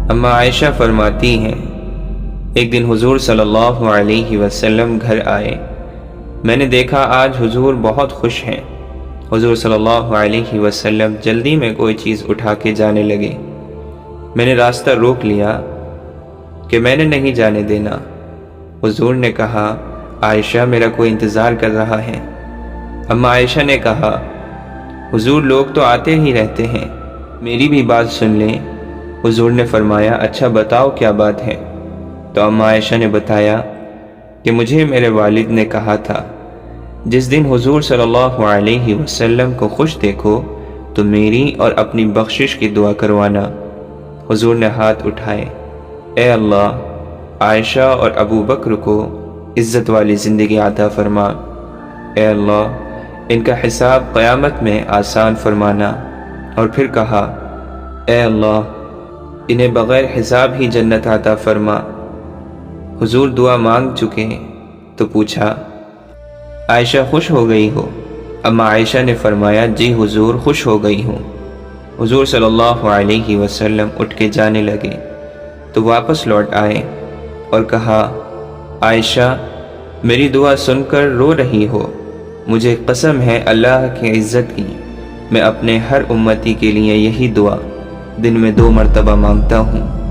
اما عائشہ فرماتی ہیں، ایک دن حضور صلی اللہ علیہ وسلم گھر آئے۔ میں نے دیکھا آج حضور بہت خوش ہیں۔ حضور صلی اللہ علیہ وسلم جلدی میں کوئی چیز اٹھا کے جانے لگے۔ میں نے راستہ روک لیا کہ میں نے نہیں جانے دینا۔ حضور نے کہا، عائشہ میرا کوئی انتظار کر رہا ہے۔ اما عائشہ نے کہا، حضور لوگ تو آتے ہی رہتے ہیں، میری بھی بات سن لیں۔ حضور نے فرمایا، اچھا بتاؤ کیا بات ہے؟ تو اما عائشہ نے بتایا کہ مجھے میرے والد نے کہا تھا، جس دن حضور صلی اللہ علیہ وسلم کو خوش دیکھو تو میری اور اپنی بخشش کی دعا کروانا۔ حضور نے ہاتھ اٹھائے، اے اللہ، عائشہ اور ابو بکر کو عزت والی زندگی عطا فرما۔ اے اللہ، ان کا حساب قیامت میں آسان فرمانا۔ اور پھر کہا، اے اللہ، انہیں بغیر حساب ہی جنت عطا فرما۔ حضور دعا مانگ چکے تو پوچھا، عائشہ خوش ہو گئی ہو؟ اما عائشہ نے فرمایا، جی حضور خوش ہو گئی ہوں۔ حضور صلی اللہ علیہ وسلم اٹھ کے جانے لگے تو واپس لوٹ آئے اور کہا، عائشہ میری دعا سن کر رو رہی ہو؟ مجھے قسم ہے اللہ کی عزت کی، میں اپنے ہر امتی کے لیے یہی دعا دن میں 2 مرتبہ مانگتا ہوں۔